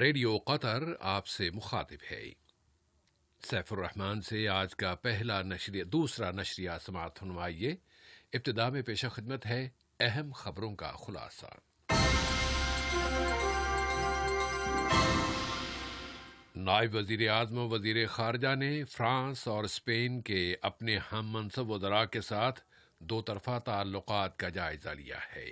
Radio قطر آپ سے مخاطب ہے۔ سیف الرحمان سے آج کا دوسرا نشریہ سماعت فرمائیے۔ ابتدا میں پیش خدمت ہے اہم خبروں کا خلاصہ۔ نائب وزیر اعظم و وزیر خارجہ نے فرانس اور اسپین کے اپنے ہم منصب وزراء کے ساتھ دو طرفہ تعلقات کا جائزہ لیا ہے۔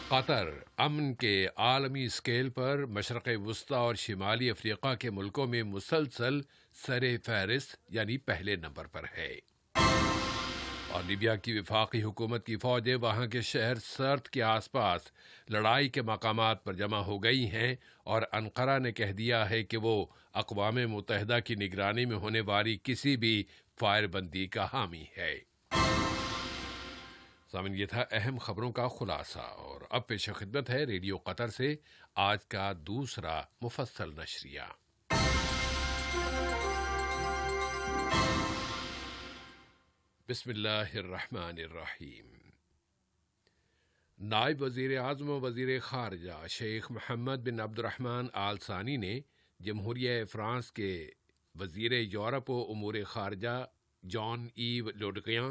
قطر امن کے عالمی اسکیل پر مشرق وسطی اور شمالی افریقہ کے ملکوں میں مسلسل سر فہرست یعنی پہلے نمبر پر ہے۔ اور لیبیا کی وفاقی حکومت کی فوجیں وہاں کے شہر سرت کے آس پاس لڑائی کے مقامات پر جمع ہو گئی ہیں، اور انقرہ نے کہہ دیا ہے کہ وہ اقوام متحدہ کی نگرانی میں ہونے والی کسی بھی فائر بندی کا حامی ہے۔ سامعین، یہ تھا اہم خبروں کا خلاصہ، اور اب پیش خدمت ہے ریڈیو قطر سے آج کا دوسرا مفصل نشریہ۔ بسم اللہ الرحمن الرحیم۔ نائب وزیر اعظم و وزیر خارجہ شیخ محمد بن عبد الرحمن آل ثانی نے جمہوریہ فرانس کے وزیر یورپ و امور خارجہ جان ایو لوڈغیاں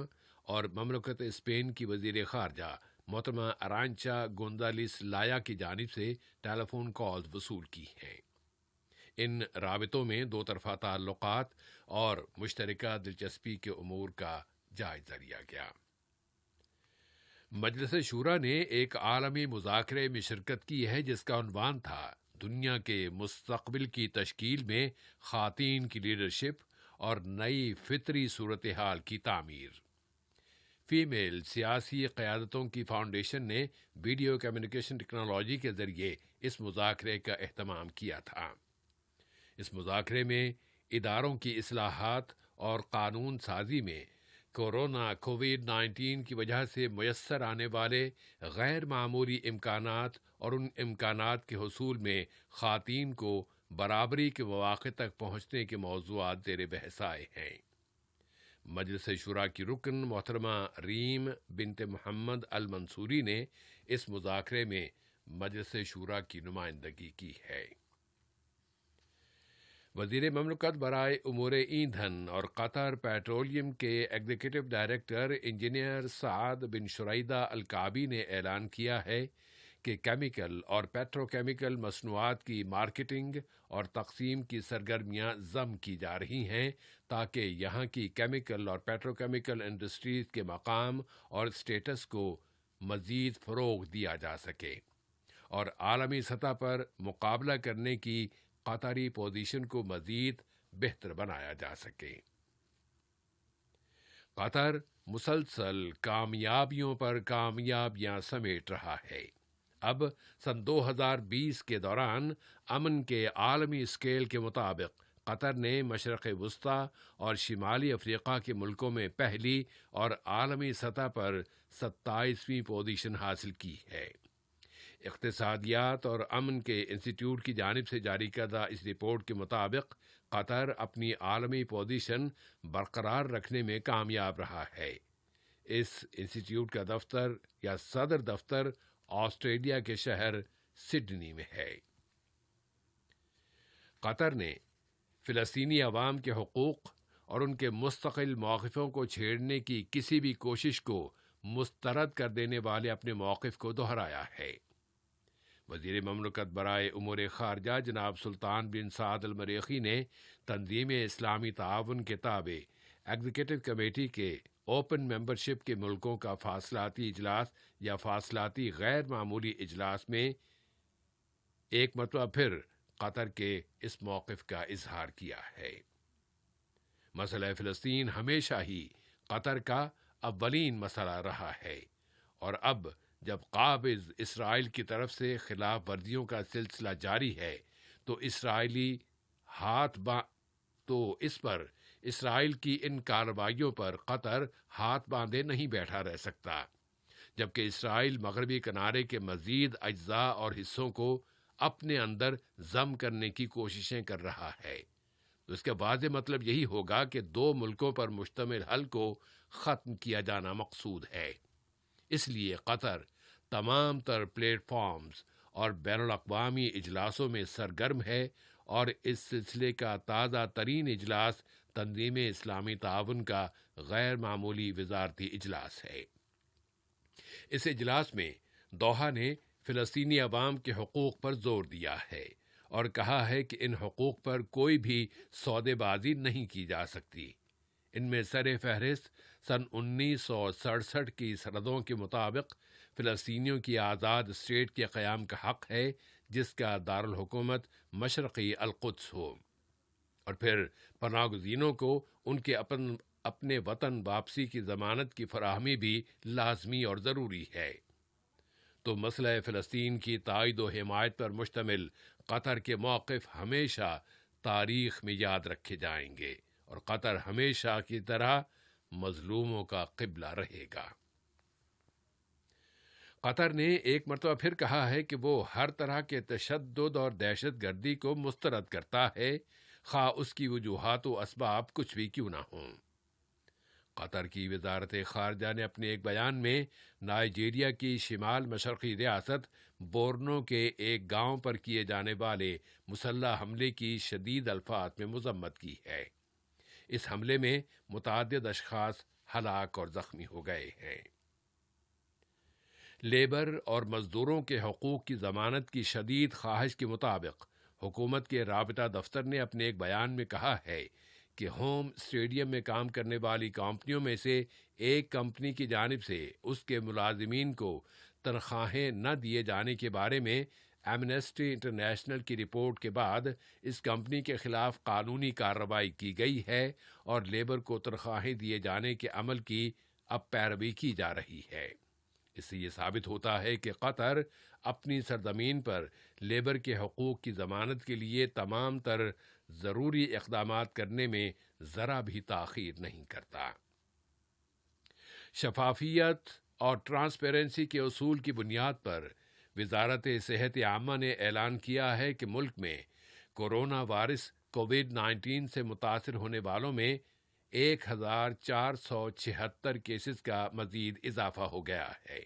اور مملکت اسپین کی وزیر خارجہ محترمہ ارانچا گونزالیس لایا کی جانب سے ٹیلی فون کالز وصول کی ہیں۔ ان رابطوں میں دو طرفہ تعلقات اور مشترکہ دلچسپی کے امور کا جائزہ لیا گیا۔ مجلس شورا نے ایک عالمی مذاکرے میں شرکت کی ہے جس کا عنوان تھا دنیا کے مستقبل کی تشکیل میں خواتین کی لیڈرشپ اور نئی فطری صورتحال کی تعمیر۔ فیمیل سیاسی قیادتوں کی فاؤنڈیشن نے ویڈیو کمیونیکیشن ٹیکنالوجی کے ذریعے اس مذاکرے کا اہتمام کیا تھا۔ اس مذاکرے میں اداروں کی اصلاحات اور قانون سازی میں کووڈ-19 کی وجہ سے میسر آنے والے غیر معمولی امکانات اور ان امکانات کے حصول میں خواتین کو برابری کے مواقع تک پہنچنے کے موضوعات زیر بحث آئے ہیں۔ مجلس شورا کی رکن محترمہ ریم بنت محمد المنصوری نے اس مذاکرے میں مجلس شورا کی نمائندگی کی ہے۔ وزیر مملکت برائے امور ایندھن اور قطر پیٹرولیم کے ایگزیکٹو ڈائریکٹر انجینئر سعد بن شریدہ الکعبی نے اعلان کیا ہے کہ کیمیکل اور پیٹروکیمیکل مصنوعات کی مارکیٹنگ اور تقسیم کی سرگرمیاں ضم کی جا رہی ہیں تاکہ یہاں کی کیمیکل اور پیٹروکیمیکل انڈسٹریز کے مقام اور اسٹیٹس کو مزید فروغ دیا جا سکے اور عالمی سطح پر مقابلہ کرنے کی قطری پوزیشن کو مزید بہتر بنایا جا سکے۔ قطر مسلسل کامیابیوں پر کامیابیاں سمیٹ رہا ہے۔ اب سن 2020 کے دوران امن کے عالمی اسکیل کے مطابق قطر نے مشرق وسطی اور شمالی افریقہ کے ملکوں میں پہلی اور عالمی سطح پر 27ویں پوزیشن حاصل کی ہے۔ اقتصادیات اور امن کے انسٹیٹیوٹ کی جانب سے جاری کردہ اس رپورٹ کے مطابق قطر اپنی عالمی پوزیشن برقرار رکھنے میں کامیاب رہا ہے۔ اس انسٹیٹیوٹ کا دفتر یا صدر دفتر آسٹریلیا کے شہر سڈنی میں ہے۔ قطر نے فلسطینی عوام کے حقوق اور ان کے مستقل موقفوں کو چھیڑنے کی کسی بھی کوشش کو مسترد کر دینے والے اپنے موقف کو دہرایا ہے۔ وزیر مملکت برائے امور خارجہ جناب سلطان بن سعد المریخی نے تنظیم اسلامی تعاون کے تابع ایگزیکٹو کمیٹی کے اوپن ممبرشپ کے ملکوں کا فاصلاتی اجلاس یا فاصلاتی غیر معمولی اجلاس میں ایک مرتبہ پھر قطر کے اس موقف کا اظہار کیا ہے۔ مسئلہ فلسطین ہمیشہ ہی قطر کا اولین مسئلہ رہا ہے، اور اب جب قابض اسرائیل کی طرف سے خلاف ورزیوں کا سلسلہ جاری ہے تو اس پر اسرائیل کی ان کارروائیوں پر قطر ہاتھ باندھے نہیں بیٹھا رہ سکتا، جبکہ اسرائیل مغربی کنارے کے مزید اجزاء اور حصوں کو اپنے اندر ضم کرنے کی کوششیں کر رہا ہے۔ تو اس کا واضح مطلب یہی ہوگا کہ دو ملکوں پر مشتمل حل کو ختم کیا جانا مقصود ہے۔ اس لیے قطر تمام تر پلیٹ فارمز اور بین الاقوامی اجلاسوں میں سرگرم ہے، اور اس سلسلے کا تازہ ترین اجلاس تنظیم اسلامی تعاون کا غیر معمولی وزارتی اجلاس ہے۔ اس اجلاس میں دوحہ نے فلسطینی عوام کے حقوق پر زور دیا ہے اور کہا ہے کہ ان حقوق پر کوئی بھی سودے بازی نہیں کی جا سکتی۔ ان میں سر فہرست سن 1967 کی سرحدوں کے مطابق فلسطینیوں کی آزاد اسٹیٹ کے قیام کا حق ہے، جس کا دارالحکومت مشرقی القدس ہو، اور پھر پناہ گزینوں کو ان کے اپنے وطن واپسی کی ضمانت کی فراہمی بھی لازمی اور ضروری ہے۔ تو مسئلہ فلسطین کی تائید و حمایت پر مشتمل قطر کے موقف ہمیشہ تاریخ میں یاد رکھے جائیں گے، اور قطر ہمیشہ کی طرح مظلوموں کا قبلہ رہے گا۔ قطر نے ایک مرتبہ پھر کہا ہے کہ وہ ہر طرح کے تشدد اور دہشت گردی کو مسترد کرتا ہے، خواہ اس کی وجوہات و اسباب کچھ بھی کیوں نہ ہوں۔ قطر کی وزارت خارجہ نے اپنے ایک بیان میں نائجیریا کی شمال مشرقی ریاست بورنو کے ایک گاؤں پر کیے جانے والے مسلح حملے کی شدید الفاظ میں مذمت کی ہے۔ اس حملے میں متعدد اشخاص ہلاک اور زخمی ہو گئے ہیں۔ لیبر اور مزدوروں کے حقوق کی ضمانت کی شدید خواہش کے مطابق حکومت کے رابطہ دفتر نے اپنے ایک بیان میں کہا ہے کہ ہوم اسٹیڈیم میں کام کرنے والی کمپنیوں میں سے ایک کمپنی کی جانب سے اس کے ملازمین کو تنخواہیں نہ دیے جانے کے بارے میں ایمنسٹی انٹرنیشنل کی رپورٹ کے بعد اس کمپنی کے خلاف قانونی کارروائی کی گئی ہے، اور لیبر کو تنخواہیں دیے جانے کے عمل کی اب پیروی کی جا رہی ہے۔ اس سے یہ ثابت ہوتا ہے کہ قطر اپنی سرزمین پر لیبر کے حقوق کی ضمانت کے لیے تمام تر ضروری اقدامات کرنے میں ذرا بھی تاخیر نہیں کرتا۔ شفافیت اور ٹرانسپیرنسی کے اصول کی بنیاد پر وزارت صحت عامہ نے اعلان کیا ہے کہ ملک میں کورونا وائرس کووڈ-19 سے متاثر ہونے والوں میں 1476 کیسز کا مزید اضافہ ہو گیا ہے،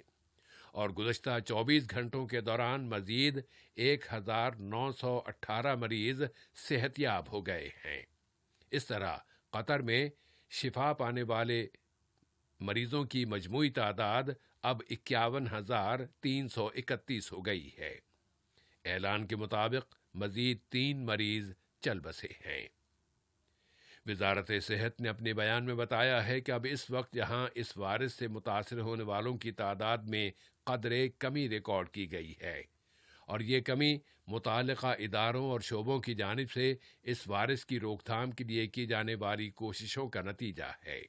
اور گزشتہ 24 گھنٹوں کے دوران مزید 1918 مریض صحت یاب ہو گئے ہیں۔ اس طرح قطر میں شفا پانے والے مریضوں کی مجموعی تعداد اب 51,331 ہو گئی ہے۔ اعلان کے مطابق مزید 3 مریض چل بسے ہیں۔ وزارت صحت نے اپنے بیان میں بتایا ہے کہ اب اس وقت جہاں اس وائرس سے متاثر ہونے والوں کی تعداد میں قدرے کمی ریکارڈ کی گئی ہے، اور یہ کمی متعلقہ اداروں اور شعبوں کی جانب سے اس وائرس کی روک تھام کے لیے کی جانے والی کوششوں کا نتیجہ ہے۔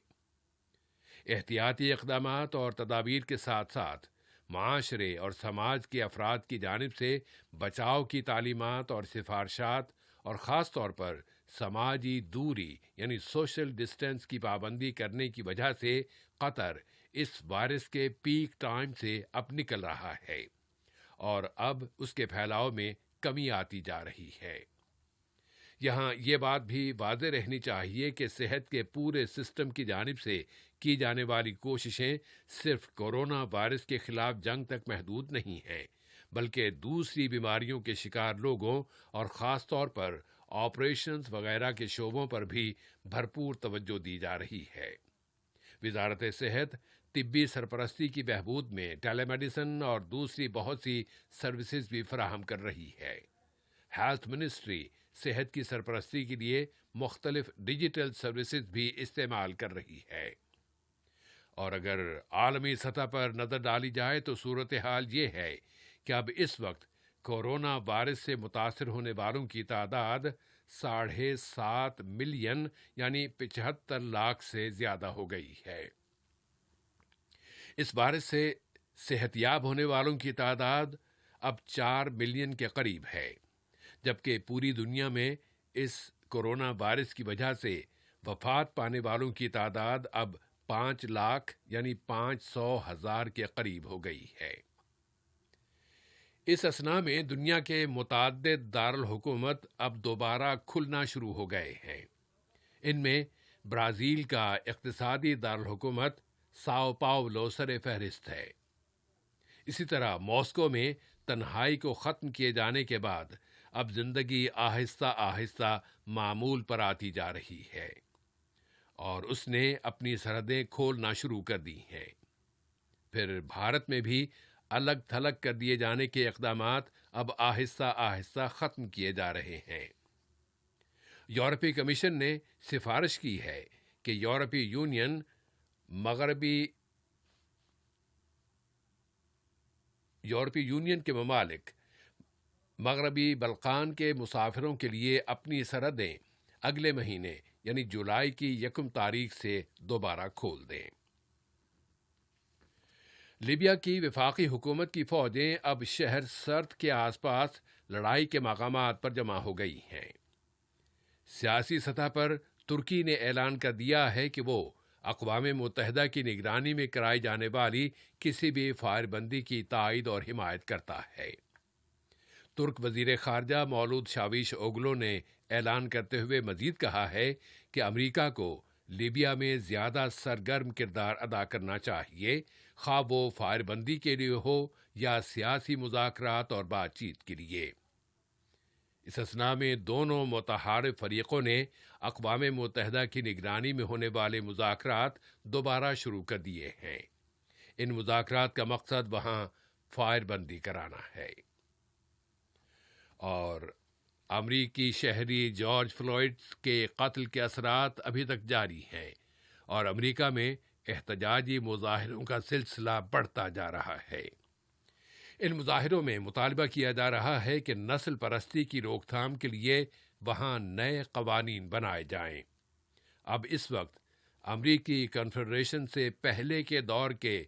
احتیاطی اقدامات اور تدابیر کے ساتھ ساتھ معاشرے اور سماج کے افراد کی جانب سے بچاؤ کی تعلیمات اور سفارشات، اور خاص طور پر سماجی دوری یعنی سوشل ڈسٹینس کی پابندی کرنے کی وجہ سے قطر اس وائرس کے پیک ٹائم سے اب نکل رہا ہے، اور اب اس کے پھیلاؤ میں کمی آتی جا رہی ہے۔ یہاں یہ بات بھی واضح رہنی چاہیے کہ صحت کے پورے سسٹم کی جانب سے کی جانے والی کوششیں صرف کورونا وائرس کے خلاف جنگ تک محدود نہیں ہیں، بلکہ دوسری بیماریوں کے شکار لوگوں اور خاص طور پر آپریشنز وغیرہ کے شعبوں پر بھی بھرپور توجہ دی جا رہی ہے۔ وزارت صحت طبی سرپرستی کی بہبود میں ٹیلی میڈیسن اور دوسری بہت سی سروسز بھی فراہم کر رہی ہے۔ ہیلتھ منسٹری صحت کی سرپرستی کے لیے مختلف ڈیجیٹل سروسز بھی استعمال کر رہی ہے، اور اگر عالمی سطح پر نظر ڈالی جائے تو صورتحال یہ ہے کہ اب اس وقت کورونا وائرس سے متاثر ہونے والوں کی تعداد 7.5 ملین یعنی 75 لاکھ سے زیادہ ہو گئی ہے۔ اس وائرس سے صحت یاب ہونے والوں کی تعداد اب 4 ملین کے قریب ہے، جبکہ پوری دنیا میں اس کورونا وائرس کی وجہ سے وفات پانے والوں کی تعداد اب 5 لاکھ یعنی 500,000 کے قریب ہو گئی ہے۔ اس اثناء میں دنیا کے متعدد دارالحکومت اب دوبارہ کھلنا شروع ہو گئے ہیں۔ ان میں برازیل کا اقتصادی دارالحکومت ساؤ پاؤلو سر فہرست ہے۔ اسی طرح ماسکو میں تنہائی کو ختم کیے جانے کے بعد اب زندگی آہستہ آہستہ معمول پر آتی جا رہی ہے اور اس نے اپنی سرحدیں کھولنا شروع کر دی ہیں۔ پھر بھارت میں بھی الگ تھلگ کر دیے جانے کے اقدامات اب آہستہ آہستہ ختم کیے جا رہے ہیں۔ یورپی کمیشن نے سفارش کی ہے کہ یورپی یونین کے ممالک مغربی بلقان کے مسافروں کے لیے اپنی سرحدیں اگلے مہینے یعنی جولائی کی 1 تاریخ سے دوبارہ کھول دیں۔ لیبیا کی وفاقی حکومت کی فوجیں اب شہر سرت کے آس پاس لڑائی کے مقامات پر جمع ہو گئی ہیں۔ سیاسی سطح پر ترکی نے اعلان کر دیا ہے کہ وہ اقوام متحدہ کی نگرانی میں کرائی جانے والی کسی بھی فائر بندی کی تائید اور حمایت کرتا ہے۔ ترک وزیر خارجہ مولود چاوش اوغلو نے اعلان کرتے ہوئے مزید کہا ہے کہ امریکہ کو لیبیا میں زیادہ سرگرم کردار ادا کرنا چاہیے، خواہ وہ فائر بندی کے لیے ہو یا سیاسی مذاکرات اور بات چیت کے لیے۔ اس اثناء میں دونوں متحارب فریقوں نے اقوام متحدہ کی نگرانی میں ہونے والے مذاکرات دوبارہ شروع کر دیے ہیں۔ ان مذاکرات کا مقصد وہاں فائر بندی کرانا ہے۔ اور امریکی شہری جارج فلوئڈ کے قتل کے اثرات ابھی تک جاری ہیں اور امریکہ میں احتجاجی مظاہروں کا سلسلہ بڑھتا جا رہا ہے۔ ان مظاہروں میں مطالبہ کیا جا رہا ہے کہ نسل پرستی کی روک تھام کے لیے وہاں نئے قوانین بنائے جائیں۔ اب اس وقت امریکی کنفیڈریشن سے پہلے کے دور کے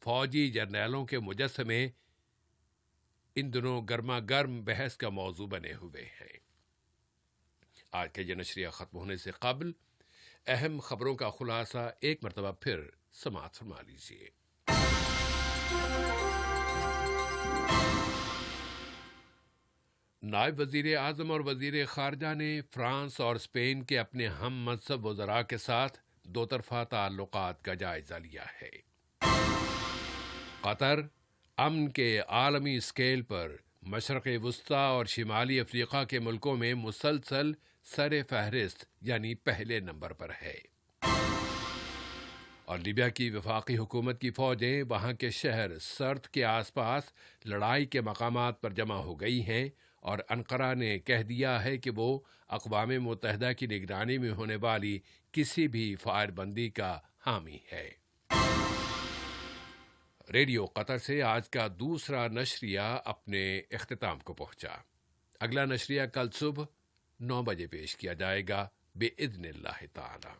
فوجی جرنیلوں کے مجسمے ان دنوں گرما گرم بحث کا موضوع بنے ہوئے ہیں۔ آج کا یہ نشریہ ختم ہونے سے قبل اہم خبروں کا خلاصہ ایک مرتبہ پھر سماعت فرما لیجیے۔ نائب وزیر اعظم اور وزیر خارجہ نے فرانس اور اسپین کے اپنے ہم منصب وزراء کے ساتھ دو طرفہ تعلقات کا جائزہ لیا ہے۔ قطر امن کے عالمی اسکیل پر مشرق وسطی اور شمالی افریقہ کے ملکوں میں مسلسل سر فہرست یعنی پہلے نمبر پر ہے، اور لیبیا کی وفاقی حکومت کی فوجیں وہاں کے شہر سرت کے آس پاس لڑائی کے مقامات پر جمع ہو گئی ہیں، اور انقرہ نے کہہ دیا ہے کہ وہ اقوام متحدہ کی نگرانی میں ہونے والی کسی بھی فائر بندی کا حامی ہے۔ ریڈیو قطر سے آج کا دوسرا نشریہ اپنے اختتام کو پہنچا۔ اگلا نشریہ کل صبح 9 بجے پیش کیا جائے گا بإذن اللہ تعالی۔